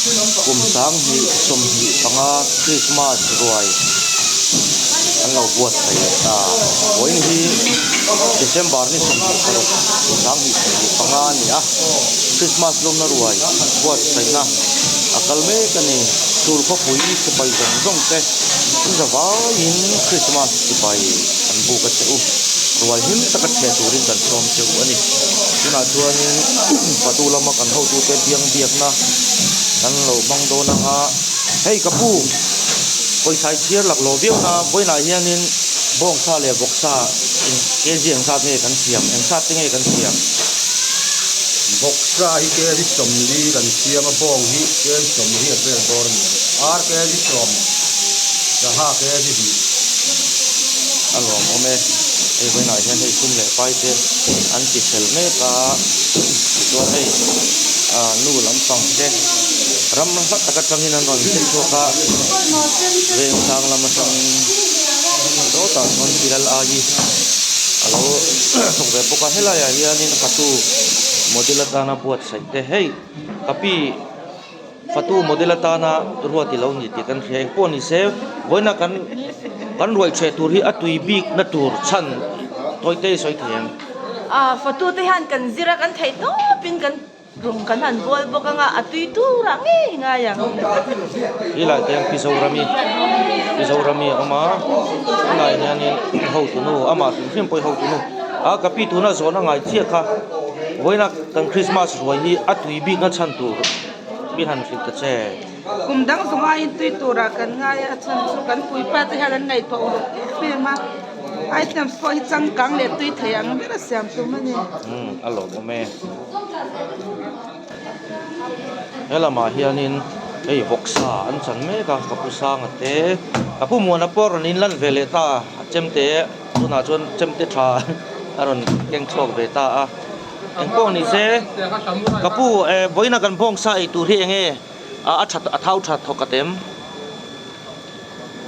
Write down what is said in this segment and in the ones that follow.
กุมสังหิสมหิปังอาคริสต์มาสรวยอันเราบวชไปวันนี้เดซมบาร์นี่สมหิกรกสังหิสมหิปังอานี่คริสต์มาสลมนรวยบวชไปนะอัลเมกันนี่สูรพปุยสไปจงเตจะว่าอินคริสต์มาสสไปอันบุกเจ้ารวยหิมตะกัดเทตูรินกันสมเจ้าอันนี้ที่น่าชวนประตูละมากันเท่าตัวเป็นเบียงนะกันเราบังโดนฮะเฮ้ยกระปูไปใช้เชียร์หลักโลเบี้ยวนะไปไหนเฮียนินบ้องซาเล่บกซาเกจียงซาเทกันเสียมเองซาติงกันเสียมบกซาฮิเกจิสมลีกันเสียมาบ้องฮิเกจิสมลีเรื่องบอลอาร์เกจิสมจะหาเกจิฮิอันหลงโอเมไปไหนเฮียนให้ซุ่มเลยไปเจอันจิตเซลเมตาตัวให้นู่ลำฟังเจรำมันสักตะกัดจังหินันนอนเส้นโชกะเรื่องทางลำสังโตตานนกิลลอายีเราส่งไปปกติละอย่างนี้นะฟาตูโมเดลตานาบวชใส่แต่เฮ้ยกับพี่ฟาตูโมเดลตานารัวที่เราหนีติกันเชียงปนนี่เซฟวันนั้นกันรวยเชตุรีอัตุยบิกนัตูร์ชันถอยเตยสอยเทียงฟาตูที่หันกันซิรักันไทยโตปินกันรวมกันหันบอลบอกnga atuy tu rangi nga yang ila teng pisau rami ama ngai yani ho tu no ama sim poi ho tu no kapi tu na zona ngai chia kha voina kan christmas roi hi atui bi nga chan tu bi han fit ta che kumdang songa in tui tu ra kan nga ya chan su kan pui pa te halan ngai to pe ma ai tam so hi chang kang le tui thayang me la siam tu mani alo me hela ma hianin ei boksa an chan me ka kapusa ngate kapu mona por nin lan vele ta chemte tuna chon chemte tha aron keng thok ve ta eng pong ni se kapu boina kan bong sa ei tu ri enge a that a thau that thokatem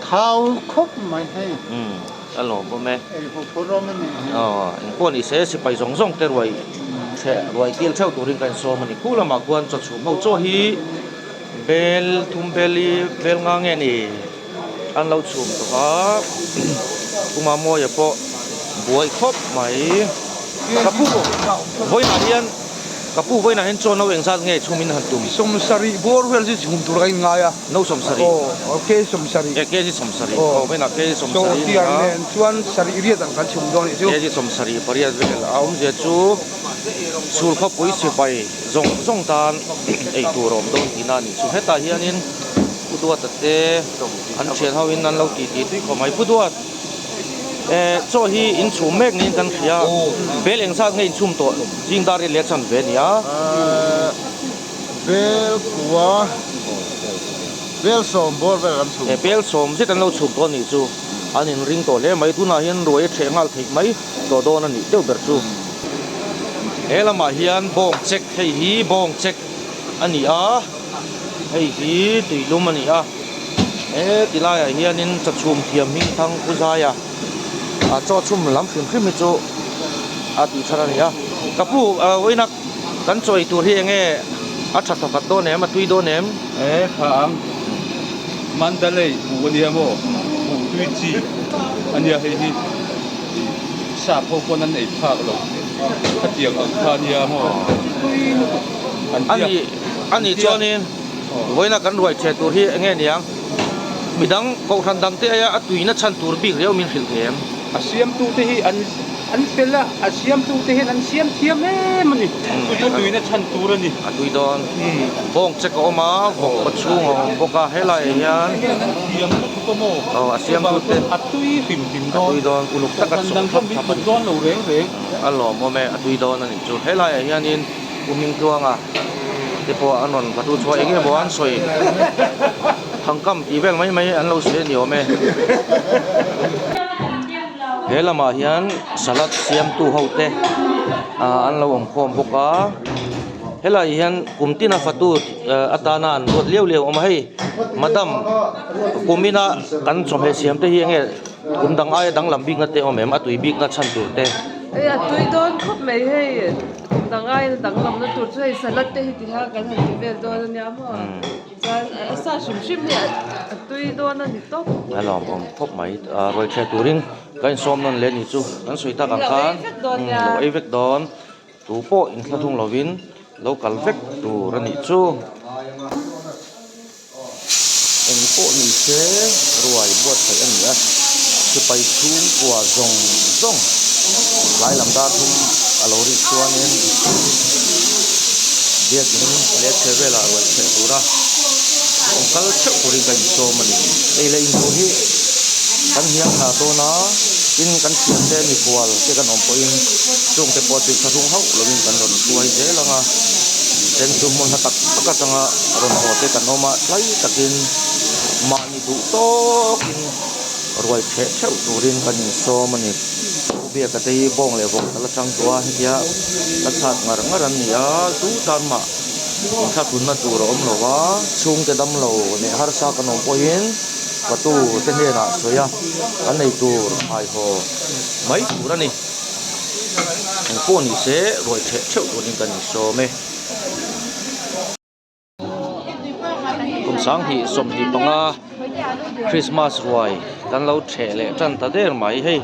thau khop mai hai alo bo me ei pho ro me ni eng pong ni se si pai zong te roi roi kiel chau turin kan so mani kula ma kwan cho chu mo cho hi bel thum beli bel nga nge ni an lo chum to ha kuma mo ya po buai khop mai kapu voina hian kapu voina hen cho no eng sa nge chumin han tum som sari bor wel ji chum tur kai nga ya no som sari okay som sari ke ji som sari voina ke ji som so sari ti ar len chuan sari ri dan kan chum don ni chu ke ji som sari pariat vel aum je chu sul kho pui se pai zong tan ei tu rom don tina ni chu heta hianin puduat te an chen hawin nan lo ti tui khomai puduat cho hi in chum mek nin kan khia bel eng sa ngei chum to jing dar le chan ve nia bel kwa bel som bor vel kan chum bel som se kan lo chum to ni chu anin ring to le mai tu na hian roi thengal thei mai to don ani teu ber chu elama hian bong check hei hi bong check ani hei hi tuilum ani tilaya hianin chachum thiam hing thang puzaya cho chum lam khrim chu ti tharani kapu oinak kan choi tur hi enge tha tha to ne ma tui do nem kham mandalay bunia mo tui chi ania hei hi sa pho konan ei phak lo khatiang khania mo ani chonin voina kan roi che tur hi enge niang midang ko than dang te aya atuina chan tur bi reu min khil them asiam tu te hi an pela asiam tu te hin an siam thiam mani tuina chan tur ani atui don bong che ko ma bong pachung boka helai hian thiam tu mo asiam tu te atui him don atui don uluk takat dang thom bi don lo reng allo mo me atui don ani chu helai hianin uming tuanga tepo anon patu chwa enge bo an soi thangkam ti bel mai an lo se ni ome helama hian salat siam tu hote an lo om khom boka helai hian kumtina fatu atana an rot leu om hei madam kumina kan chom he siam te hi enge kumdang ai dang lambing na te om em atui bik na chan tu te atui don khop mai hei dang ai dang lam na tur chei salat te ti ha kan han ti vel do nya mo chan sa shim shim ne tui do na ni to นั่นหรอผมพบไหมรอยแชร์ตูริงกันซ้อมนั่นเล่นอยู่จู่นั้นสวยตากังคันเราไอเวกดอนตูโปอินททุ่งลาวินเรากัลเวกตูรันอยู่จู่เอ็นโปนี่เช่รวยบวชใส่อันนี้จะไปทุ่งกว่าจงหลายลำดาทุ่งอโลริชัวเนี่ยเดียกนี้เล็กเชเวลารวยแชร์ตูระผมก็เชื่อตัวริงกันโซมันนี่เลยอินโฟฮีกันเฮียงหาตัวนะอินกันเสียเซมีควอลที่กันอมปอินจงแต่ปอติสะทุงเฮาเราอินกันรอนช่วยเจละงาเซนจุมมันตักตะกัจังรอนโอเตกันโนมาไล่ตะกินมานี่ตุโตกินรวยเชเช่าตัวริงกันโซมันนี่เบียกะตีบ้องเลยบ้องตะละจังตัวเฮียตัดสัตว์งารันนี่ยตูตานมาถ้าคุณมาดูเราอมเราว่าช่วงจะดำเราเนี่ยฮาร์ซากันองพอยินประตูเส้นเดียนะสวยอันในตัวไอ้พอไม่ถูกแล้วนี่พวกนี้เสียรวยเช่าตัวนี้กันโซเมคุณสังที่สมที่ปังอาคริสต์มาสรวยกันเราเฉลี่ยจันทร์เดอร์ไหมให้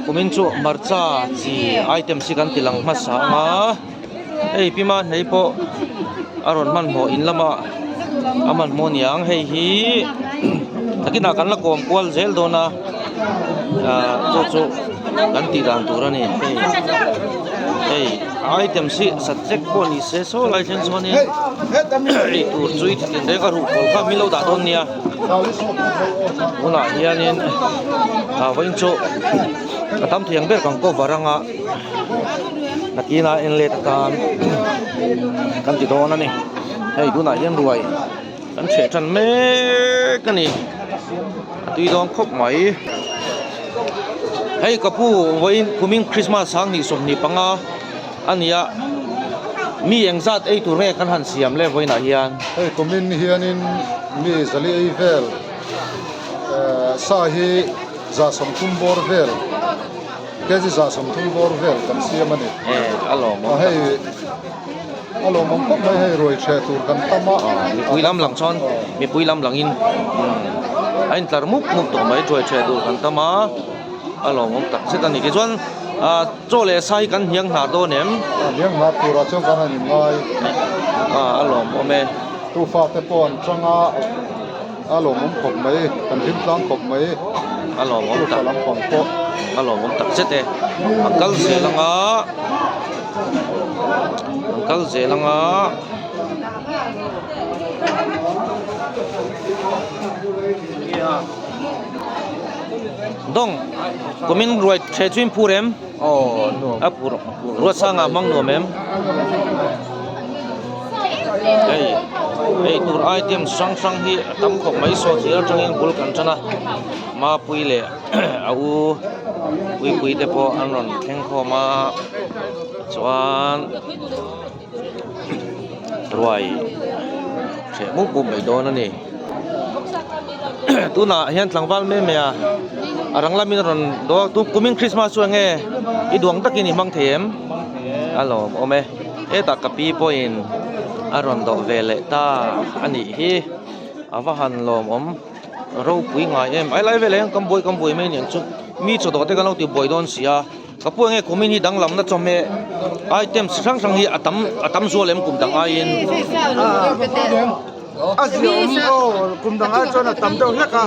คุณมินจูมาร์จ้าจีไอเทมสิกันติลังมาสามาเฮ้ยพี่มันให้พออารมณ์มันพออินละมาอามันมอนยังให้ฮีตะกี้นักกันละกอมกวลเซลโดนะโจกันตีดันตัวนี่เฮ้ยไอเทมสิสัตว์เจ็กคนนี้เสียโซ่ไลเซนส์มันนี่ไอตัวจุยที่เด็กก็รู้คนข้ามิโลดาโดนเนี่ยอุณาเฮียนี่วันโจกระทำเถียงเบิกของก็วารังอ่ะนักกีฬาเอ็นเลตกันติดโดนนั่นนี่เฮ้ยดูหน่ายังรวยกันเฉยจันเมกันนี่ตีดองครบไหมเฮ้ยกับผู้วันคุมิงคริสต์มาสสังนี่สมนี่ปังอ่ะอันนี้มีเองซัดไอ้ตัวแรกกันหันเสียมเลยวันไหนยัน Hey, kumin hianin mi zali ei vel sa hi za som thum bor vel ke ji za som thum bor vel kan siam ani อัลลอฮ์ hey alo mong ko mai hey roi che tur kan tama มีปุยลำหลังช้อนมีปุยลำหลังอินไอ้ตามุกตัวไม่ช่วยเชื่อดูกันตมาอัลลอฮ์มตักเสร็จนี่กี่ส่วนโจเลใส่กันยังหาตัวเนี่ย yang na tura chong kan ani ngai อัลลอฮ์โอเม tu fa te pon changa alo mong khop mai kan him tlang khop mai อัลลอฮ์ม tu ตั fa ก lam pong ko อัลลอฮ์มตักเสร็จอังกัลเซลังอังกัลเซลังดงก็มินรวยเชชิมพูเรม oh no พูรวดสร้างมังโนเมมเฮ้ยตัวไอเทมสังที่ตั้มขบไม่โซเทียจังยังบุลกันชนะมาปุยเลยเอาปุยเดปอันนั้นแข่งข้อมาส่วนรวยเชมุกบุบไปโดนนั่นนี่ตัวน่ะเห็นหลังบ้านไม่เมียรังลามินรอนดอกตัวกุมิงคริสต์มาสช่วยไงอีดวงตะกี้นี่มังเถมอัลโหลโอเมตากะปีปอยน์อารอนดอกเวเลตาอันนี้ฮีอาวหันลมเราปุยง่ายไอ้ไรเวเลกัมบวยไม่เนี่ยจุมีจุดดอกเตกันเราตีบวยโดนเสียกับพวกไงกุมิงฮีดังลำนั่นจอมเมไอเทมสังฮีอัตมส่วนเล่มกุมดังไอน์ Asiom kumdanga chona tamdo heka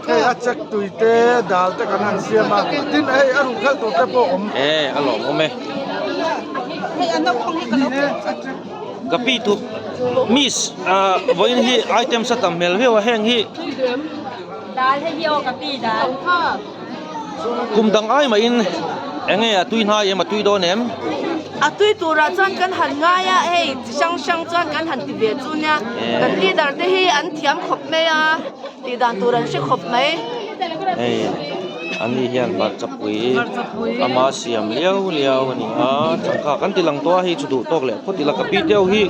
hey achak tuite dalte kanan siama tin hey aru khal to te po om อัลโหลโอเม ให้อันนั้นของนี่ก็แล้ว Kapitu miss voin hi item sa tamel he wa heng hi dal he yo ka pi dal kumdang ai ma in enge tuin ha ye ma tui do nem tui tura chan kan han nga ya hey sang chan kan han ti ve chu nya kan leader te hi an thiam khop me ya ti dan turan se khop mai ei ani hian bar chapui ama siam liao ani changka kan tilang to hi chudu tok le khotila kapi teu hi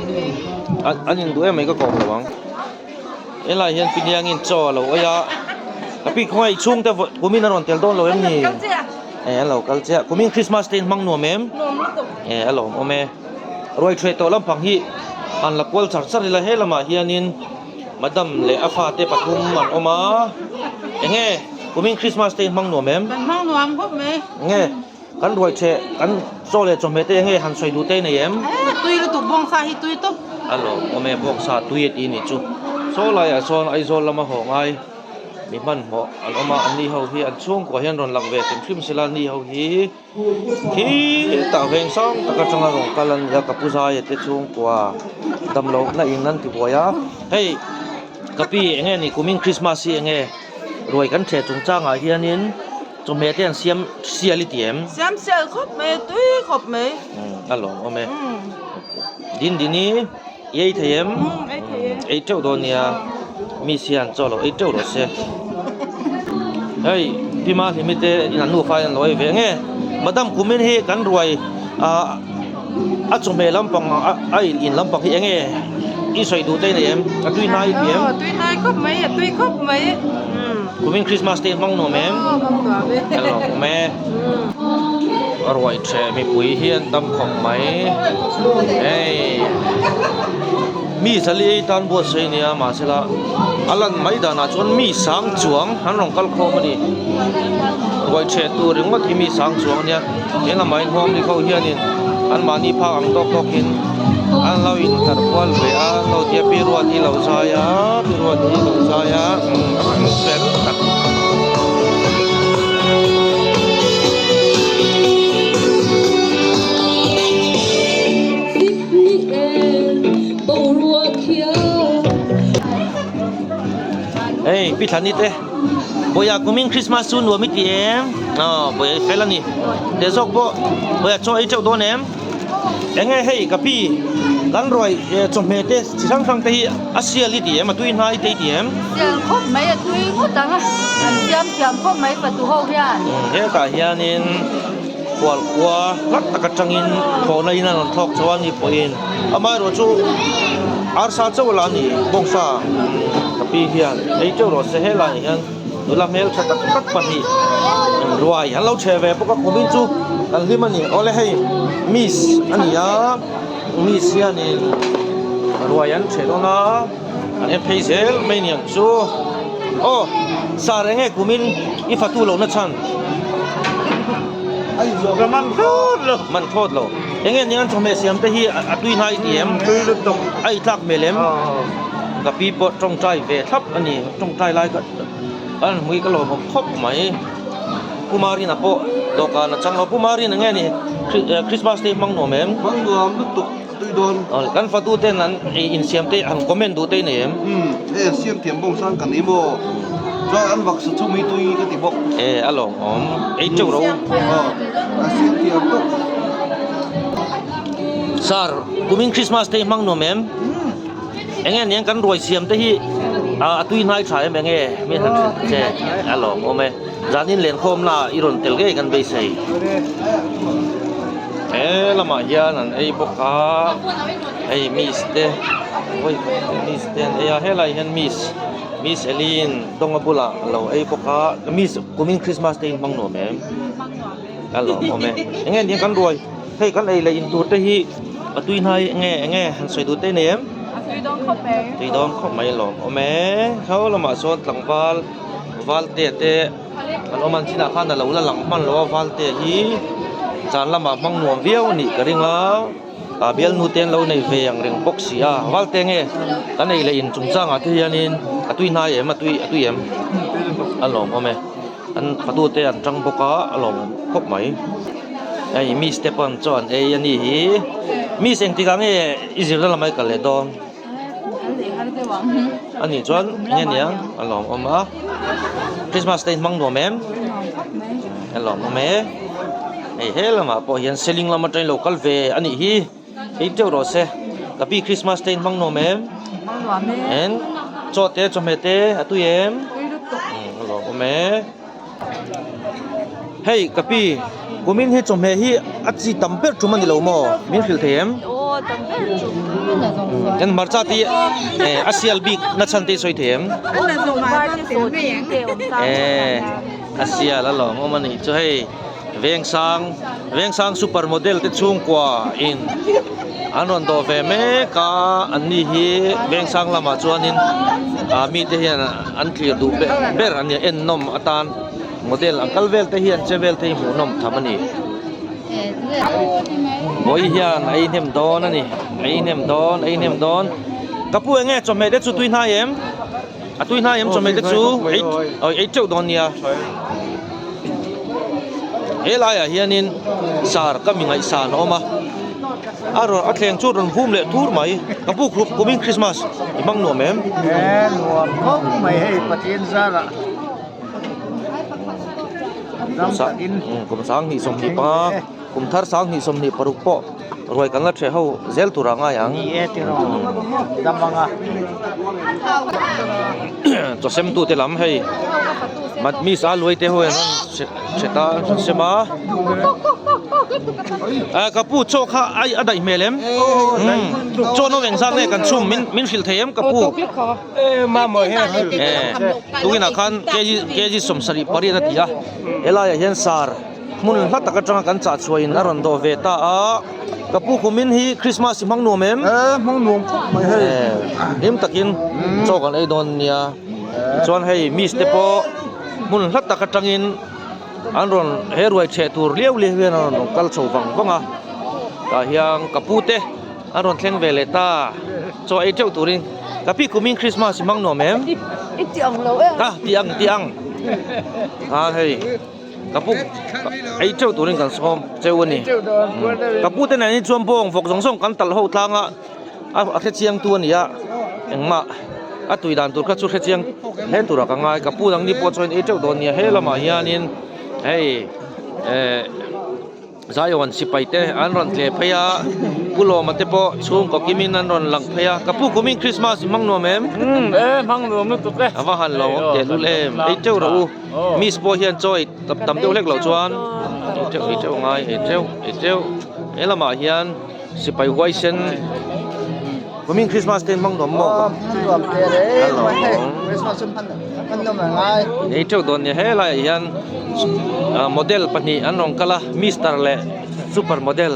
anin du mai ka kong lawang ela hian pinyang in cho lo aya kapi khoi chung te kumin ron tel don lo em ni alo kalcha kumin christmas ten mang no mem alo ome รวยเทรโตลำพังฮีอันละกวลจัดสรรละเฮละมาเฮียนินมาดำเลอาฟาเตปทุมมันออกมาเองกูมิงคริสต์มาสเตนมังหนัวแม่ม กันห้องนวมก็ไม่ เงกันรวยเชกันโซเลจอมเมเตเงหันสวยดูเตในเอ็ม ตุยแล้วตุบองซาฮิตุยตุ อัลโหลโอเมบอกซาตุยตีนี่จูโซลายโซนไอโซลมาหงไอมีมันหมออันออกมาอันนี้เฮาฮีอันช่วงกว่าเฮียนรอนหลังเวเป็นคริมสิลานี่เฮาฮีตาเวงซองตะกะจังรงกัลันยากับผู้ชายเตช่วงกว่าดำโลกนั่นเองนั่นที่บัวยาเฮ้ยกับพี่เองนี่กูมิงคริสต์มาสเองรวยกันเฉจงจ้างอาเฮียนินจงเมเตนเสียลิเตียม เสียมเสียครบไหมตุยครบไหม อัลโหลโอเมดินนี้เย่เทียม ไอ้เทีย ไอ้เจ้าตัวเนี่ยมีเสียงจ้าเราไอ้เจ้าเราเสียเฮ้ยพี่มาที่ไม่เตอินันนูไฟนันลอยเวงมาดามคุมินเฮกันรวยจงเมลำปังไอ้อินลำปังเฮงอีสวยดูเต้เนี่ยตุยนายเพียม ตุยนายครบไหมตุยครบไหม คุมินคริสต์มาสเตนมังโนแมม บังตัวเว้ ฮัลโหลแม่รวยแชมีปุ๋ยเฮียนดำของไหมเฮ้ยมีสลีตันบัวเสียเนี่ยมาสิละอันนั้นไม่ได้นะจนมีสังจวงหันลงกัลโคมาดิรวยแชตัวเรื่องว่าที่มีสังจวงเนี่ยเห็นละไม่ห่วงที่เขาเฮียนี่อันมานี่พาอังตอกกินอันเราอินทร์ควอลเบียเราเทียบปีรัวที่เราใช้ปีรัวที่เราใช้เป็นกัน เอ้ยพี่ทันนี่เต้บอยากกูมิงคริสต์มาสซูนวัวมิตีเอ็มบอยเฟลันนี่เดี๋ยวจกบอยากช่วยเจ้าตัวเนมยังไงให้กับพี่กันรวยจมเมเตสิสังสังเตยอาเซียลิตีเอ็มมาตุยนายเตยตีเอ็ม เสียงครบไหมตุยหมดจังอ่ะอันเสียมเสียมครบไหมประตูห้องเนี่ย เฮ้ยกะเฮียนินกัวลักตะกัจังอินพอในนั้นทอกชวนนี่พออินอามาโรจูอาร์ซาเจ้าลานี่บงซากับพี่เฮียไอ้เจ้ารถเสเหลานี่ดูละเมลชัดตัดปนนี่รวยฮัลโหลเชฟพวกกูมินจูกันที่มันนี่โอเลให้มิสอันนี้มิสเฮียนี่รวยยันเชโดนะอันนี้เพย์เซลไม่เนี่ยจูโอ้สารงกูมินอีฟัตูโลนัชันมันโทษloยังไงนี่อันทำไมเสียมแต่ที่ตุยนายเตียมไอ้ทักเมลมกับปีปอตรงใจเวทับอันนี้ตรงใจลายก็อันมือก็หลอกครบไหมผู้มารีน่ะปอดอกกันจังเราผู้มารีนั่นไงนี่คริสต์มาสเตย์มังโนแมม มังรวมตุกตุยโดน กันฟาตูเต้นั้นไอ้อินเสียมเตอันคอมเมนต์ดูเต้เนี่ย เสียมเทียมบงสร้างกันนี่โมจอยอันบักสุดมีตุยก็ติบอก อัลโหลไอ้เจ้าเรา เสียมเทียมตุก สาร์กูมิงคริสต์มาสเตย์มังโนแมมยังไงนี่กันรวยเสียมแต่ที่ตุยนายชายแม่งไม่ทันเจอัลโหลโอเมจานินเล่นโคมล่ะอีรอนเตลเกกันไปใส่ละมาเฮียนั่นไอ้พวกเขาไอ้มิสเตโอ้ยมิสเตไอ้เฮลัยเห็นมิสเอลินตงอบุละเราไอ้พวกเขามิสกูมิงคริสต์มาสเตย์มังโนแมมอัลโหลโอเมยังไงนี่กันรวยให้กันไอ้เลยอินตัวแต่ที่ตุยนายไงหันสวยดูเต้เนมตุยดองเข้าไม่หลงโอเมเขาละมาสวดหลังวาลเตมันเอามันที่นาข้างนั่นเราหลังมันเราวาลเตฮีจานละมามังนวมเวียวนี่กระดิ่งแล้วเบียลนูเตนเราในเวียงเริงปกเสียวาลเตงกันไอ้เลยอินจุงจ้างที่ยันินตุยนายตุยอันหลงโอเมอันประตูเตอันจังปกะอันหลงครบไหมไอ้มีสเตปอนจอนไอ้ยันนี่มีเสียงที่กังอิจิปต์ละไม่กันเลยดองอันนี้จวนเนี่ยอันหลงอมาคริสต์มาสเตย์มังโนแมมอันหลงอมาไอ้เฮละมาพอเห็นเซลิงละมาใจโลคัลเวอันนี้ไอ้เจ้ารถเสกับพี่คริสต์มาสเตย์มังโนแมมเห็นจอดเตจอมเตตุยมอันหลงอมาเฮ้ยกับพี่กูมินเฮจอมเฮอัดจีตัมเปิลจุมันนี่เราโมมินฟิลเทมกันมาร์จัตีอาเซียลบิกนัดชันตีสวยเทมอาเซียแล้วหรอมันนี่จะให้เวียงซางซูเปอร์โมเดลที่สูงกว่าอิน อันนั้นตัวเฟเมกาอันนี้ฮีเบงสังลามาจวนนินมีเทียนอันที่ดูเบรอันนี้เอ็นนมอัตานโมเดลอังคัลเวลเทียนเจเวลเทียนหูนมทำอันนี้โอ้ยเฮียนไอเนมดอนนั่นนี่ไอเนมดอนกระปุกเงี้ยจอมเมเดจูตุยน่าเอ็มตุยน่าเอ็มจอมเมเดจูไอเจ้าดอนเนี่ยเฮลายเฮียนินสาร์ก็มีไงสารออกมาอารมณ์อัดแรงจูดรันพุ่มเละทูร์ไหมกับผู้ครูกูมิ่งคริสต์มาสบังหนัวแม่หนัวเขาไม่ให้ปฏิญาณน้ำกินกุมสังหิสมหิปะกุมทาร์สังหิสมหิปรุกปะรวยกันละเช้าเซลตุรังอายังนี่ที่เราดำบังอ่ะจะเซมตูเตลัมให้มันมีสารรวยเตหัวนั่นเชตาเสมากับผู้โชคไอ้อดีตเมลมโจโนเวงซังเนี่ยกันชุ่มมินฟิลเทียมกับผู้มาเมื่อไหร่ดูกินอาคารเกจิสมสริปริยัติยาเอลายเห็นสารมุนลัดตะกจังกันจัดช่วยนรันโดเวตากับผู้คุมินฮีคริสต์มาสมังนัวเมมมังนัวไม่ให้หิมตะกินโจกันไอ้ดอนเนี่ยชวนให้มิสเตโปมุนลัดตะกจังอินอันรอนเฮรวยเชตูร์เลี้ยวเลี้ยวนั่นกัลโชวังวังอ่ะกะเฮียงกับผู้เตอันรอนเทงเวเลตาโจไอ้เจ้าตูริงกับพี่คุมินคริสต์มาสมังนัวเมมอีเจียงเราเองเตียงเฮ้ยกับผู้ไอ้เจ้าตัวนี้กันซ้อมเจ้าวันนี้กับผู้ที่ไหนนี่ชวนพงฝกสงกันตลอดทางอ่ะอาเทียงตัวนี้อ่ะยังมาตุยดานตัวก็ชุดเทียงเห็นตัวกันง่ายกับผู้ดังนี้ปวดชนไอ้เจ้าตัวนี้เฮ้ละมาเฮียนินเฮ้สายวันสิไปเตะอันรันเทพยาผู้โลมาเตปอช่วงก็กิมินอันรันหลังพยากับผู้กุมินคริสต์มาสมังนัวเมมมังนัวมันตุกเลยว่าหันเราเดี๋ยวรู้เล่มไอ้เจ้าเรามีสปอร์เฮียนจอยตำเดียวเล็กเราจวนไอ้เจ้าไงไอ้เจ้าละมาเฮียนสิไปไว้เซนกุมินคริสต์มาสเต็นมังนัวมั่งคริสต์มาสมันนัวมันง่ายไอ้เจ้าโดนเนี่ยเฮ้ละเฮียนโมเดลปนีอันรองกะละมิสเตอร์เล่ซูเปอร์โมเดล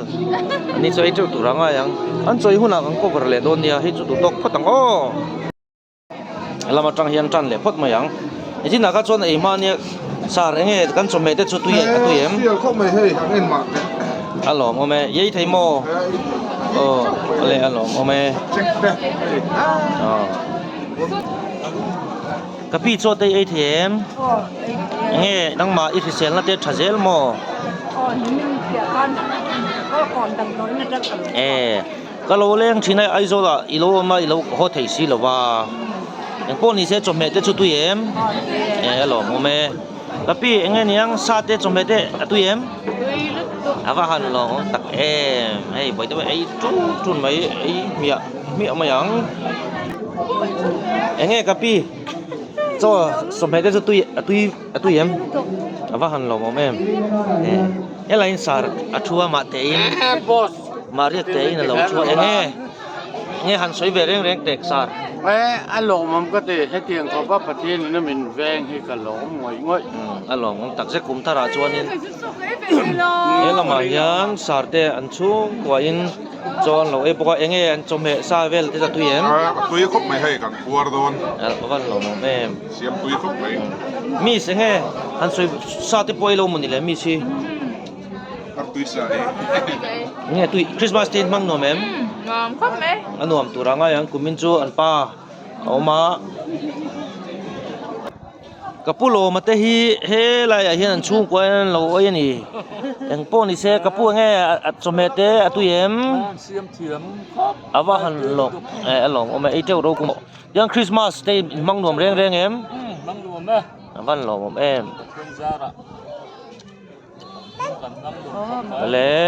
อันนี้ช่วยเจ้าตัวรังอ่ะยังอันช่วยหุ่นอ่ะกันก็บริเลโดนเนี่ยให้จุดตกพอตั้งโอ้เรามาจังเฮียนจันเลยพอดมายังไอ้ที่นักชนไอ้มาเนี่ยสารเงี้ยกันสมัยเด็ดชุดตุยกันตุยเอ็มเขาไม่ให้เงินมาอัลโหลโมเมยัยไทยโมโอ้อะไรอัลโหลโมเมกับพี่โจทย์ไอ้เทียมเงี้ยนั่งมาอีกเสียงแล้วเด็ดชัดเจนโมก็เราเลี้ยงที่ไหนไอ้โจละอีโลมาอีโลหัวไทยสิหรอวะอย่างพวกนี้เสียจมเม็ดจุดตัวเอ็มหรอโมเมกับพี่เงี้ยนี่ยังซาเตจมเม็ดตัวเอ็มว่าหันหรอตักไอ้บ่อยตัวไอ้จุนไม่ไอ้เมียมาอย่างเงี้ยกับพี่โจสมเด็จตุยเอ็มว่าหันเราโมเมอะไรสารชัวมาเตอินมาเรียกเตอินเราชัวเงี้ยหันสวยเวรงเด็กสารอันหลงมันก็เตะให้เตียงเขาว่าประเทศนี้มันแวงให้กันหลงง่อยอันหลงตักเสกุมทาราชัวนี่ละมายังสารเตอันชูกว่าอินจอนเราปกติเงี้ยจมเหซาเวลที่จะตุยเอ็มตุยครบไม่ให้กันกัวโดนวันเราโมเมเสียมตุยครบไหมมีสิเงี้ยหันสวยซาติปอยเรามันนี่แหละมีสิตุยใส่เนี่ยตุยคริสต์มาสตีนมังโนเมมครบไหมอันนวมตัวรังยังกุมินจูอันป้าเอามากับผู้โลมาเตฮีเฮลายเฮียนชุ่มกว่าเราไอ้นี่อย่างป้อนี่เสกับผู้เงี้ยสมัยเตะตุยเอ็มเสียมเทียมว่าหันหลงหลงเอามาไอ้เจ้าเรากูยังคริสต์มาสเตย์มังนวมเร่งเอ็มมังนวมนะวันหลงเอ็มเลย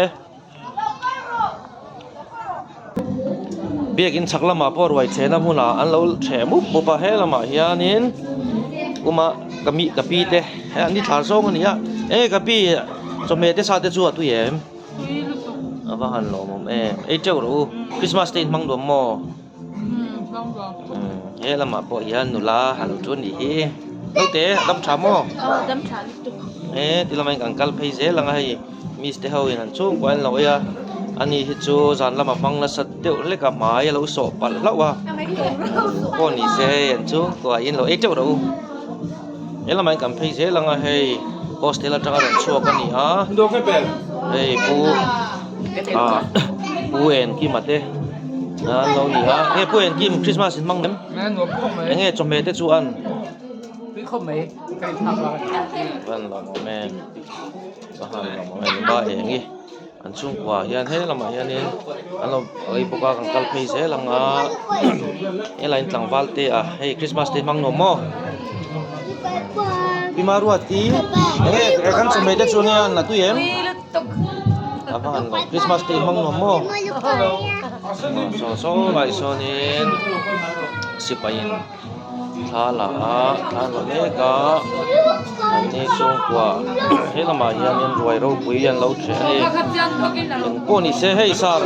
เบียกินชักละมาพอรวยเชนะมุนาอันเราเฉมุบบุปผาละมาเฮียนินกูมากะมีกะปีเตอันนี้ทาร์ซงอันนี้กะปีสมัยเตซาเตจัวตุยเอ็มว่าหันหลงไอ้เจ้ารู้คริสต์มาสเตย์มังดวมโมละมาพอเฮียนุลาหันจุนดีเราเตะดำชาโมดำชาลิตุที่เราไม่กันกัลเพย์เซลังไงมีสเตย์เฮาอินันช่วงวันเรา อันนี้ฮิจูจานละมาฟังละสัตเตียวเล็กกับหมายเราสอบปันแล้วว่าก็นี่เสียนจูตัวอินเราเจ้าเราเนี่ยละมันกับพี่เสียละไงให้โฮสเทลจังกันชัวกันนี่ฮะ do ke pel เฮ้ยปูปูเอ็นกี่มาเต้เรานี่ฮะเนี่ยปูเอ็นกี่คริสต์มาสมั่งเนี่ย na no ko me เนี่ยจอมเมเตจูอัน ti ko me kai thak la บ้านเราแม่บ้านเราแม่บ้านเองนี่อันช่วงกว่ายันให้ละมายันนี่อันเราไอ้พวกกันกัลพีเสลังไอ้ไลน์ต่างวัลเตะให้คริสต์มาสเตมังโนโมพี่มารู้ที่เนี่ยกันสมัยเด็กช่วงนี้นะตุยเอ็มapa kan lo Christmas tree mang no mo so bai so ni sipain thala le ka ani chung kwa hela ma yan yan roi ro pui yan lo che ni ko ni se hei sar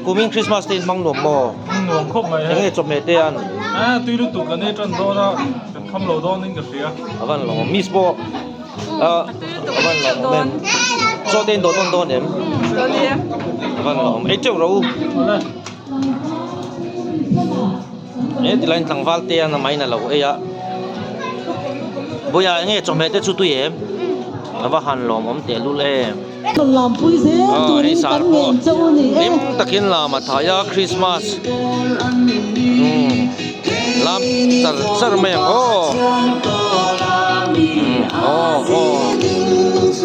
coming Christmas tree mang no mo no ko me nge chom me te an tu lu tu kan ne tran do na kham lo do ning ka sia aban lo miss bo aban lo men cho tên đồ tôn tôn em vâng nó mấy triệu đâu ấy thì lên thằng val tiền là mấy này là ấy á bây giờ nghe chồng mẹ tết chú tụi em và hành lòm ông tiền luôn em làm vui thế ấy sao em tất nhiên là mà thay Christmas làm sar mẹ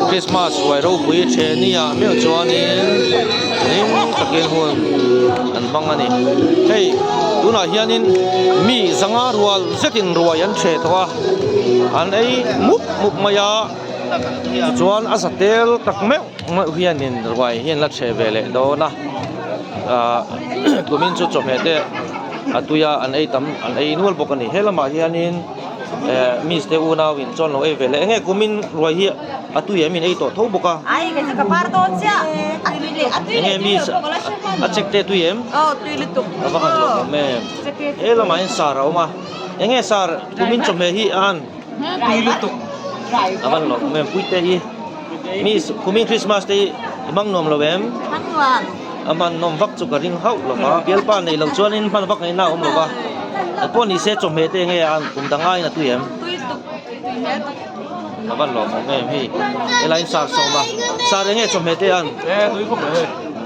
Christmas vậy đâu bữa chơi ni à mấy chỗ ni em tất nhiên hơn anh băng anh hey tu nào hiện in mi sanga rual zetin rual anh chơi thôi anh ấy múc maya chuan asatel tak meu hiện in rual hiện là chơi về lệ đó na tụi mình chút chụp hết atuya anh ấy tắm anh ấy nuôi bọc anh hết là mà hiện in Mr. Una win chon lo evele nge kumin roi hi atuye min ei to tho boka ai cái cái par don sia nge mi a check te tuyem tui lu tu aba kan lo me ela mai sar ma nge sar kumin chome hi an tu lu tu aban lo me puite hi mi kumin Christmas te imang nom lo em aman nom vak chu ka ring hau lo ba bial pa nei lo chuan in pan vak nei na om lo ba po ni se chome te nge an kum dangai na tuyem aban lo me hi elain sar so ma sar nge chome te an tu ko me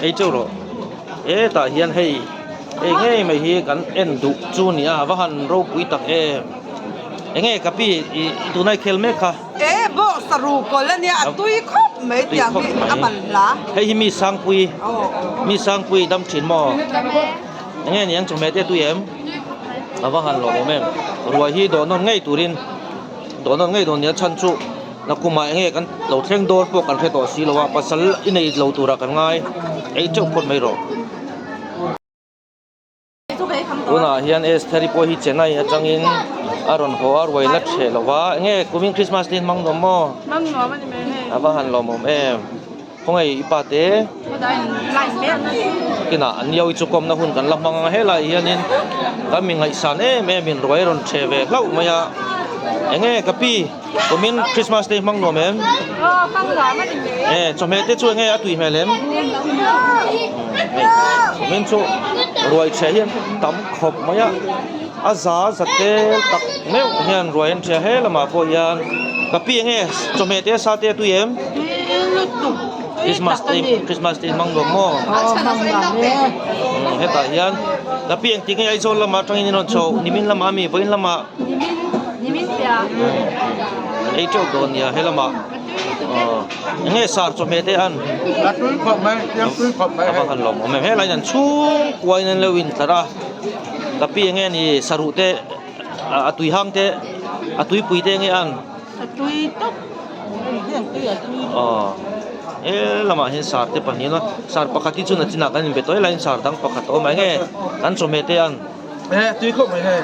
ei chu ro ta hian hei nge mai hi kan en du chu ni a wa han ro pui tak nge kapi tu nai khel me kha bo saru ko la ne atui khop me tiang ni aman la hei mi sang pui dam thin mo nge niang chome te tu em awa han lo mem ruai hi do non ngei turin do non ngei don ya chan chu na kuma nge kan lo thleng dor po kan khe to si lowa pasal inei lo tura kan ngai ei chok kon mai ro una hian es thari po hi chenai atangin aron ho arwai la the lowa nge coming Christmas din mang no mo mang no ma ni me awa han lo mom em khongai ipate dai lai me kina an yau chu kom na hun kan lamang hela hianin kami ngai san me min roi ron cheve lau maya enge kapi komin Christmas day mang no mem mang no ma ni me chome te chu nge atui melem komin chu roi che hian tam khop maya aza zate tak meu hian roi en che hela ma po hian kapi nge chome te sa te tu em Christmas day mang no mo heta hian kapi ang tingai ai zol lama tangin non cho nimin lama mi boin lama nimin pia ei chok don ya helama nge sar chome te an la tu ko me yang tu ko me apa kan lom me helai nan chu kwai nan lewin tara kapi nge ni saru te atui hang te atui pui te nge an atui tok atui lama hin sar te pani no sar pakati chu na china kan betoi line sar dang pakat o mai nge kan chome te an tu ko me he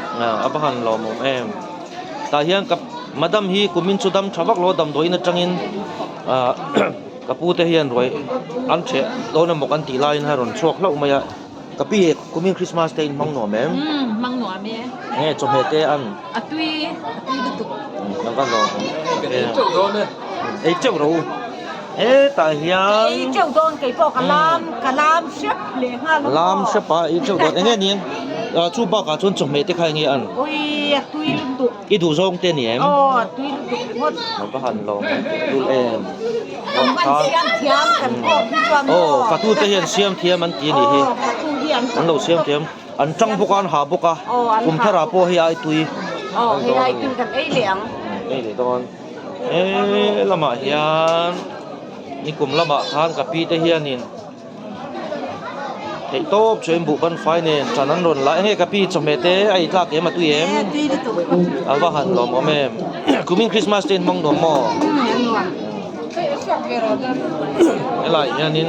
apa kan lom em ta hian kap madam hi kumin chu dam thawak lo dam doina tangin kapu te hian roi an che do na mok an ti lain ha ron chuak lau maya kapi kumin Christmas te in mang no mem mang no me nge chome te an atui du tu nang kan lo tu do ne ei cheu ro ตาเฮียน เจ้าโดนไก่ปอกกะลามเชฟเลยฮะ ลามเชปะอีเจ้าดอนเงี้ยนี่ชูบากาชนจงเมติใครเงี้ยอัน โอ้ยตุยลุตุ อีดูซงเตนี่เอ็ม อ๋อตุยลุตุหมด มันก็หันลงดูเอ็ม มันเสียงเทียมกันพวกที่ว่า โอ้ฟาตูเตเฮียนเสียมเทียมันตีนี่เฮ ฟาตูเทียม อันเราเสียมเทียมอันจังพวกอันหาพวกอ่ะกุมทาราโปเฮียไอตุย อ๋อให้ได้กินกันไอ้เหลียง นี่เดี๋ยวตอนละมาเฮียนนี่กุมละมาทานกับปีเตเฮียนินเฮ้ยโต๊ะช่วยบุบันไฟเนี่ยจากนั้นรนละเฮ้ยกับปีจมเมเตไอ้ทากเอ็มมาตุยเอ็ม ตุยลุตุ เอาว่าหันลมอแม่กูมินคริสต์มาสเต็นมังดอมออะไรอย่างนี้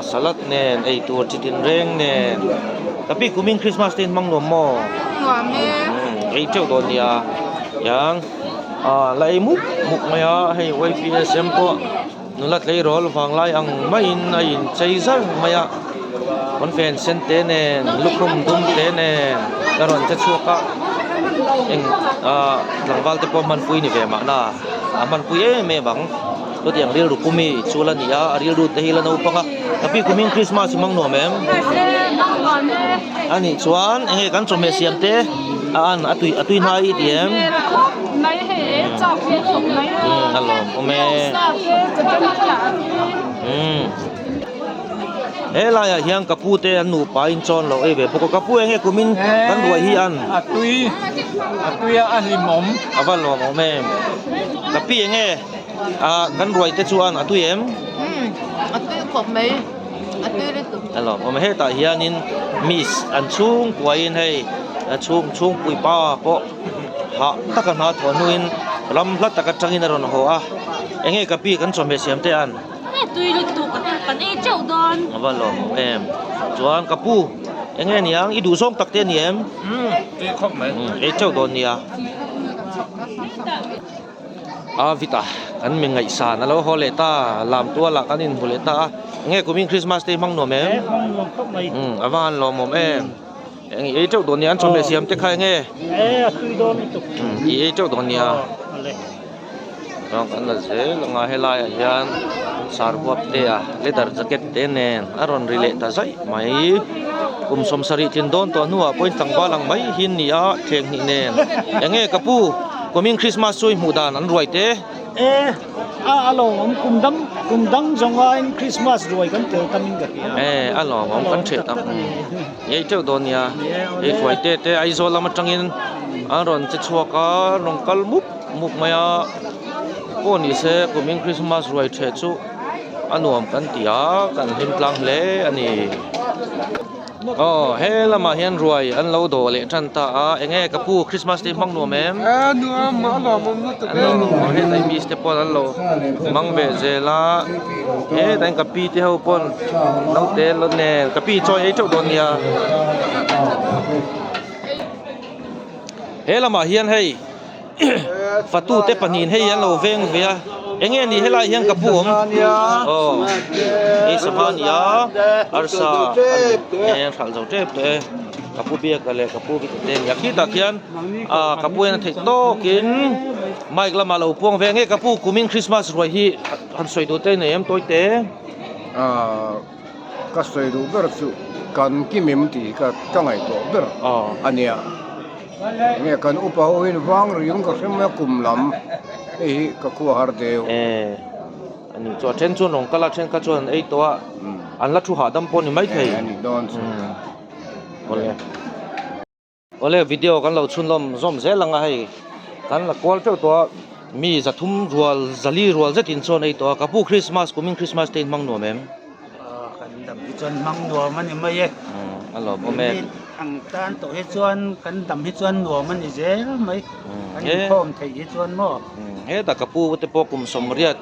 สลัดเนี่ยไอ้ตัวจิตินเร่งเนี่ยtapiกูมินคริสต์มาสเต็นมังดอมอไอ้เจ้าตัวเนี่ยยังไล่มุกมาให้ไว้พีเอสเอ็มก็นุลัดไล่รอลฟังไล่อังไม่อินไอ้ใจซังมามันเป็นเซนเตเนลูกครุมดุมเตเนการันจะชัวกะเองหลังวัลเตปอมันปุยนี่เวมานะมันปุยเมบังตัวอย่างเรียลรูกุมีชัวละนี่เรียลรูเตฮิละนูปังtapiกูมินคริสต์มาสมังโนเมมอันนี้ชวนเฮ้กันจมเมเซียมเตอันอตุยนาอีเดียมในเหตุจับเพื่อนในเหตุ ฮัลโหลโอเมเฮ้ลายเฮียงกับปูเตอันหนูปาอินจอนเราเวพวกกับปูเองกูมินกันรวยฮีอัน ตุยอันลิมอม apa lo mau mem tapi yang kan ruai te chuan atu em ตุยขบไหมตุยลุตุ alo mo he ta hianin miss an chung puain hei chung pui pa po ha takan ha thonuin lam hlat taka changin ron ho a enge kapi kan chome siam te an ตุยลุตุกันไอ้เจ้าโดน apa lo mo em chuan kapu enge niang i du song tak te ni em ตุยครบไหม e chau don nia vita kan mi ngai sa na lo holeta lam tua la kanin holeta nge kumin christmas te mang no me awan lo mom em e chau don nia an chome siam te khai nge tui don tu e chau don nia rong kan la se langa helai hian sarbuap te leather jacket te nen aron rile ta zai mai som sari tin don to nuwa point tang balang mai hin nia theng ni nen enge kapu kumin christmas sui mudan an ruai te alo kum dam zonga in christmas roi kan tel tamin ga ya alo mom kan thet am ye cheu don nia e ruai te ai zo lama tangin aron che chuaka nongkal muk maya ko ni se kumin christmas ruai the chu anuam kan tia kan him tlang le ani he lama hian ruai an lo do le than ta enge kapu christmas te mang no mem nuam ma lo mom nu ta he dai mi ste pon an lo mang be zela he dai kapi te ho pon lo te lo ne kapi choi e chau don nia he lama hian hei fatu te panin hei an lo veng vea enge ni helai hian kapuom e samania arsa e khal zo tep te kapu bia kale kapu ki te yakhi ta khian kapu en thek to kin mic lama lo puang ve nge kapu kumin christmas roi hi han soi do te ne em toi te ka soi du ber chu kan ki mem ti ka ngai to ber ania nge kan upa in wang riung ka sem kum lam ka ku har deu ani cho chen chun rong kala chen ka chon ei to an la thu ha dam pon ni mai thei ani don ole video kan lo chun lom zom ze langa hai kan la kwal teu to mi za thum rual zali rual ze tin chon ei to kapu christmas kumin christmas te mang no mem kan dam hi chon mang no man ni mai e alo bo me ang tan to he chon kan dam hi chon no man ni je mai kan khom thei hi chon mo he ta kapu te po kum somriat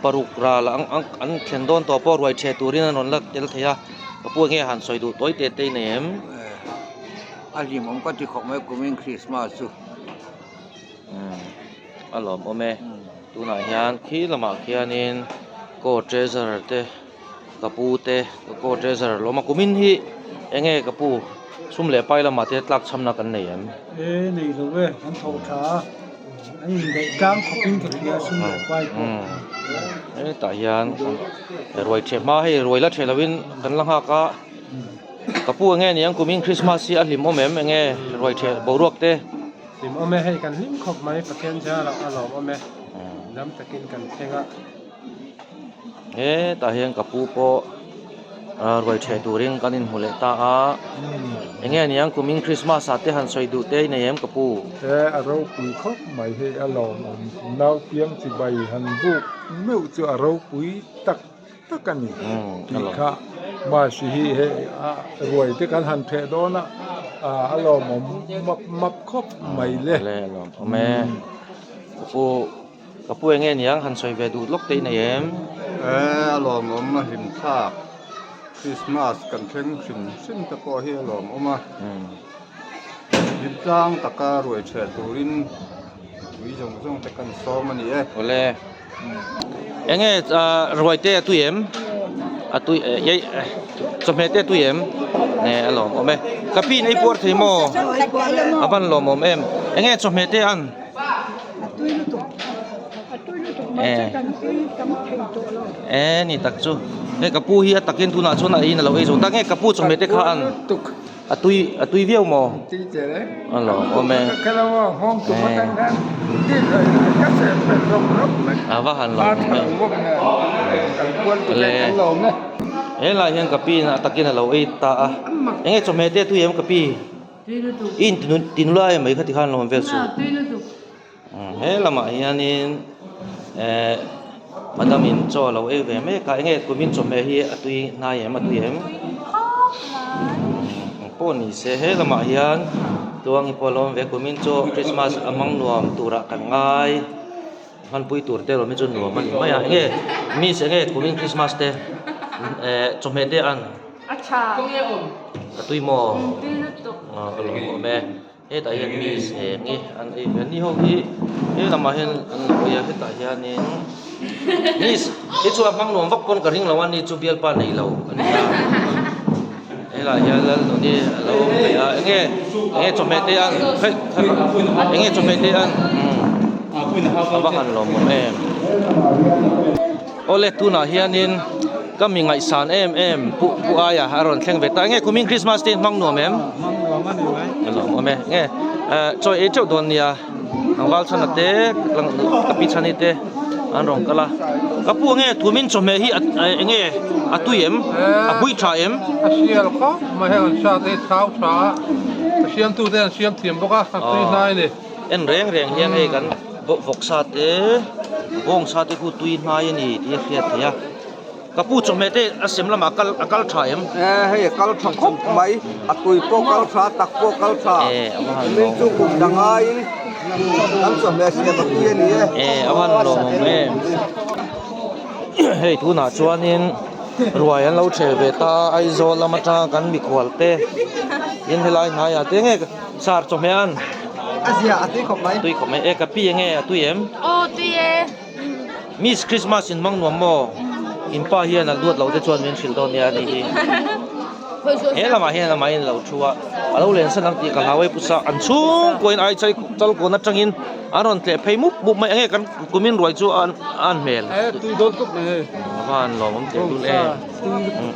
paruk ra la ang khen don to po roi che turin non la tel theya kapu nge han soi du toi te nem ali mom ka ti khok mai kumin christmas chu alo bo me tu na hian khi lama khianin ko treasure te kapu te ko treasure lo ma kumin hi enge kapu sum le pai lama te tlak chamna kan nei em nei lo we an tho tha anh dei gang khopin ke ya sum pai ko ตาเฮียนรวยเทมาให้รวยละเทลวินกันลังหากะกะปูแงนี่ยังกุมิงคริสต์มาสสิอลิมอแมมแงรวยเทบ่รวกเต ติมเอาแม่ให้กันหิมขอบไม้ประเคนชาเราเอาเอาแม่น้ำตะกินกันเองตาเฮียนกะปูโปรวยเทตูริงกันินหุเลตาแงนี่ยังกุมิงคริสต์มาสาเตหันซอยดูเตในเยมกะปูเราปุยขอบไม้ให้อารมณ์นาวเตียงสิใบหันบุกไม่จะเราปุยตักกันนี่ที่ข้ามาสิให้รวยที่กันหันเทโดนะอารมณ์มับขอบไม้เลยแม่กะปูแงนี่ยังหันซอยเวดูลกเตในเยมอารมณ์มาหิมทาคริสต์มาสกันเพ่งสินตะโกเฮลอมมายิบจ้างตะการวยเฉดตูรินวิจงตะกันซ้อมมันนี่โอเลรวยเตตุเยมตุยสมเฮเตตุเยมเนี่ยอารมณ์แม่กะปีในปวดที่โมบันลมเอ็มสมเฮเตอันนี่ตักจูกะปูเฮียตักกินทุนาชนอีน่ะเราจงตักกะปูสมเฮเตข้าอันตุยเวียวโมอ๋อเหรอแม่ก็แล้วว่าห้องตุมาตั้งกันที่เลยก็เสร็จเป็นรบว่าหันหลอแม่ควรตัวเองหลอนะลายเฮียงกะปีน่ะตักกินเราตาสมเฮเตตุเยมกะปีอินตินุลายไม่คัติขันลมเวสุละมาเฮียนี่มันดามินโจเราเวแม่กะกุมินสมเฮเฮียตุยนายมาตุยมปนี่เสเหละมาเฮียนตัวงิปอลอมเวกุมินโจคริสต์มาสอมังนวมตุระกันง่ายมันปุยตุรเตโรมิจนนวมมันไม่มีเสกุมินคริสต์มาสเตจมเฮเตอันตุยโมก็ลงแม่ตาเฮียนมีเสงี้อันนี้ห้องนี้ละมาเฮียนอันเฮียตาเฮียนนี่ชัวมังนวมวักปนกระริ่งละวันนี้จูเบียลปานนี่เราlah ya la ni lo nge chomete an nge chomete an abakan lo mo ole tuna hianin kami ngai san pu aya haron thleng veta nge coming christmas tin mangno mem lo mo me nge choi e chau don nia angwal chanate lang kapi chanite anrong kala kapu nge tumin chome hi nge atuyem apui thaem asial kho ma heon sa te thau tha siam tu den siam thiam boka tui nai ni en reng hian he kan vok sa te bong sa te ku tui nai ni ti khiat thia kapu chome te asem lama akal thaem he kal thang khop mai atui po kal tha tak po kal tha min chu kum dangai kan som le sia ba ti ni awan lo me hei tu na chuanin ruai an lo the ve ta ai zo lama ta kan mi khwal te in helai na ya te nge sar chome an asia atui khop mai tui khop mai ka pi nge tuiem tuie miss christmas in mangnuam mo in pa hian al duat lo te chuan min thil don ya ni lama in lo thua alo len sanang ti ka hawai pusa an chung koin ai chai chal ko na changin aron tle pheimup bu mai nge kan kumin ruai chu an mel tui don kop ne van lo mom te dul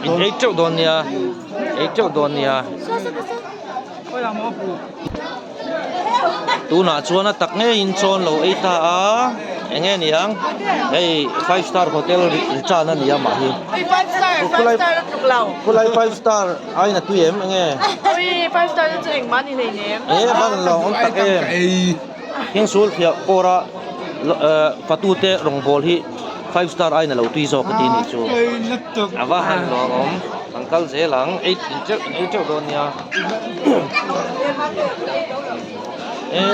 in ei chau don nia tu na chuan tak nge in chon lo ei ta nge niang ei 5 star hotel cha na nia ma hi 5 star tuklau kulai 5 star ai na tuem nge 5 star chu eng mani nei ne ban lo on tak hing sul thia pora fatute rong bol hi 5 star ai na lo tui zo ka ti ni chu awa han lo om angkal zelang 8 chau don nia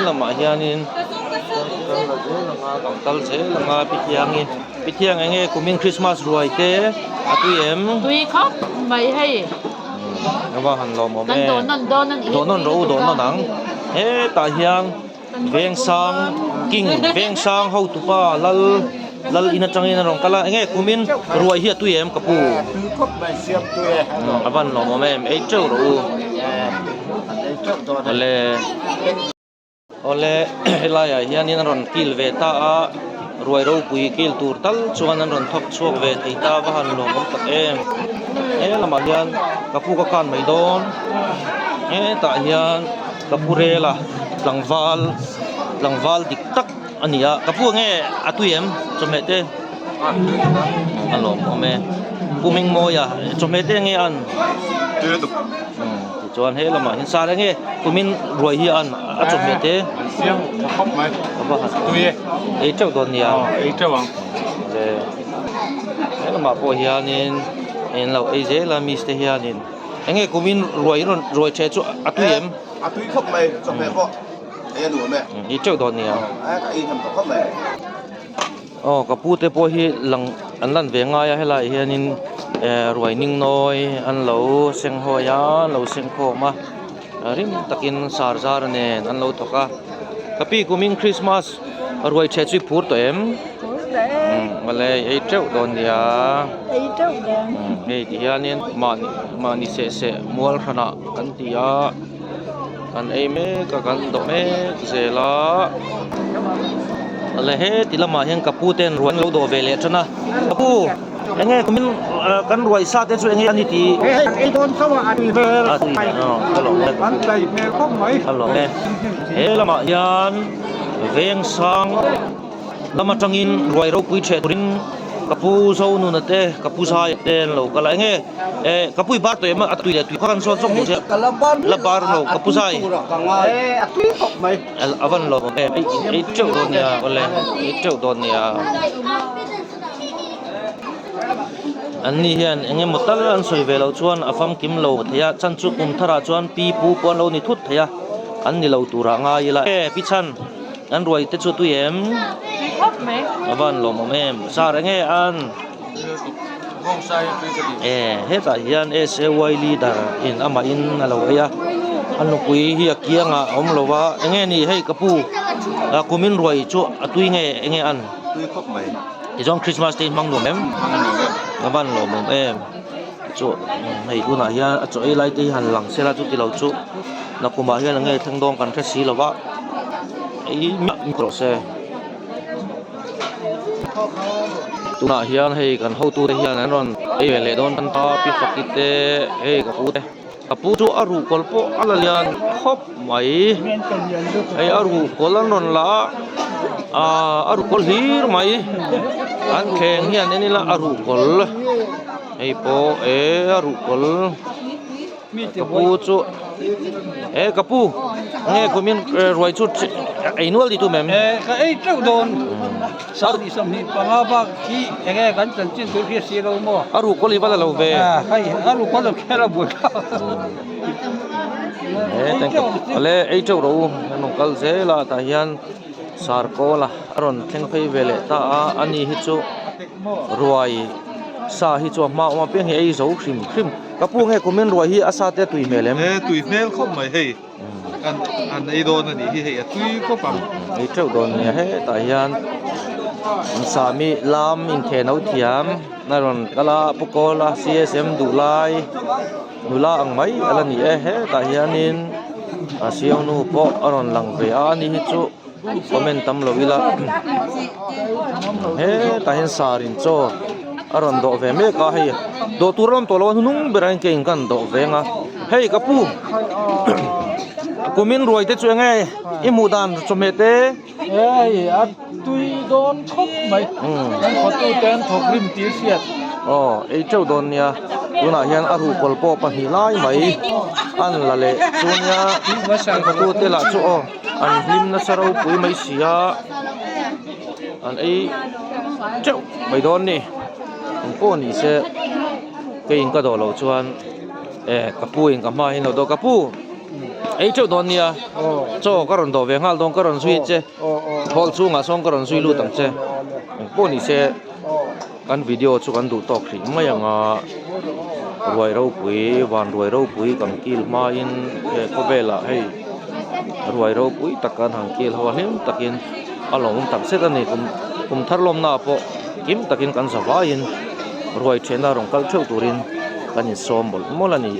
lama hianin angkal zelanga pithiang nge coming christmas ruai te atuyem tui khop mai hei awa han lo mo me don ro nang ta hiang veng sang ho tu pa lal ina changin rong kala nge kumin ruai hi atuyem kapu khop mai siam tu awan lo mo me ei chau ro ole helaya hianin ron kil ve ta รวยเราปุยกิลตูร์ตัลชวนนั้นรอนทอกช่วงเวทีตาบ้านหลวงตักละมาเฮียนกับผู้กันไม่โดนตาเฮียนกับผู้เรล่ะหลังวาลดิกตักอันนี้กับผู้อตุยมจมเตอันหลวงพ่อแม่ผู้มิงโมยจมเตอันจวนละมาเห็นซาผู้มินรวยเฮียนจมเตเสียงครบไหมตุยเจ้าโดนเนี่ยเจ้าวังละมาพอเฮียนินเราเจละมิสเตเฮียนินกูมินรวยเชจุอตุยมครบไหมจมบ่หนูแม่เจ้าโดนเนี่ยทำครบไหมกับพูดแต่พอฮีหลังอันนั้นเวงายให้ละเฮียนินรวยนิ่งน้อยอันเราเสียงหอยเราเสียงโคมาริมตะกินสารจารเนี่ยอันเราตกกับพี่กูมินคริสต์มาสรวยเชจุพูดตัวเอ็มมาเลยเจ้าโดนเนี่ยที่เฮียนินมานิเสมัวขนาดกันที่กันเมกันดอกเมเซลาอะไรที่ละมาเห็นกับผู้เต้นรวยเราโดเวเลชนะกับผู้กูมินกันรวยซาเต้ช่วยอันนี้ที่โดนสวัสดีเบอร์ฮัลโหลอันใจแม่ครบไหมฮัลโหลละมายันเวียงสังละมาจังอินรวยเราคุยเชตุรินกับผู้โซนุนเตกับผู้ชายเต้นเราก็เลยกับผู้บาดตัวเองอัตุยตุยกันส่วนเจ้าละบาร์เรากับผู้ชายตุยครบไหมอวันเราเจ้าโดนเนี่ยก็เลยเจ้าโดนเนี่ยอันนี้เห็นหมดตั้งอันสวยเวลาชวนอาฟัมกิมเราเทียชันชุกุมทาราชวนปีปูปวนเรานี่ทุดเทียอันนี้เราตัวร่างง่ายละพิชันอันรวยเตจุตุยมอาวันเราโมเมมซาเรงอันเฮตาเฮียนเสวยลีดาอินอามาอินเราเฮียอันนุกุยเฮียเกียงอมเราว่านี่ให้กับผู้กุมินรวยจุตุยอันตุยครบไหมที่ช่วงคริสต์มาสที่มังหนุ่มอาวันเราโมเมมจุให้กูน่าเฮียจุไอไลที่หันหลังเสร็จจุที่เราจุนักกุมาเฮียทั้งดองกันแค่สีเราว่ามีโปรเซสตุน่าเฮียนให้กันเข้าตัวเฮียนนั่นรอนเวลาโดนตันตาพิฟักกิเตกับพูดอารูกอลโปอัลเลียนครบไหมอารูกอลันรอนละอารูกอลฮีร์ไหมอันแข่งเฮียนนี่ละอารูกอลโปอารูกอลกับพูดกับพูกูมินรวยชุดนัวดีตัวแม่เจ้าโดนสาดีสมิปังอาบักที่กันจันจินตัวที่สีเราโม่อารูกอลีบ้านเราเว้อารูกอลแค่เราบุกแต่ก็เจ้าเราน้องกัลเซล่ะตาเฮียนสาร์โกล่ะอรอนเทงไปเวเลตาอันนี้ฮิจูรวยสาฮิจูมาเพียงให้โซ่คริมกับพวกกูมินรวยฮิอาซาเตตุยเมลมตุยเมลเข้ามาให้อันโดนอันนี้ให้ตุยก็ฟังเจ้าโดนเนี่ยให้ตายันสามีลามอินเทนเอาเทียมนั่นกะลาปุกลา CSM ดูไลนูลาอังไม่อะไรนี่ให้ตายันินเสียงนูปออรอนหลังเบียนี่ฮิจูคอมเมนต์ตำลวิลาให้ตาเห็นสารินโจอารอนดอกเวเมกาให้ดอกตุรอนตัวเรานุ่งเบรังเก่งกันดอกเวงอ่ะเฮ้ยกับผู้กูมินรวยแต่ช่วยไงอิมูดานสมัยเต้อัตุยโดนคบไหมยังขอตัวแทนถกริมตีเสียดเจ้าโดนเนี่ยดูน่าเห็นอารูกอลโปปะหิไลไหมอันละเละส่วนเนี่ยตัวเตละชั่วอันลิมนัสเราปุยไม่เสียอันเจ้าไม่โดนนี่พวกนี้เสียก็ยิงก็โดนเราชวนกับผู้ยิงกับมาเห็นเราโดนกับผู้เจ้าโดนเนี่ยโจ้ก็รอนโดเวงฮัลโดนก็รอนซุยเจฮอลซูงอ่ะส่งก็รอนซุยลู่ตั้งเจพวกนี้เสียกันวิดีโอชุกันดูตอกสิไม่ยังรวยเราปุยวันรวยเราปุยกันกิลมาอินก็เวลาให้รวยเราปุยตะกันหังกิลหัวหิมตะกินอารมณ์ตักเสร็จนี่ผมทาร์ลมนาปะกิมตะกินกันสบายรวยเชนดารองกัลเชลตูรินกันยินสมบูรณ์มอลนี่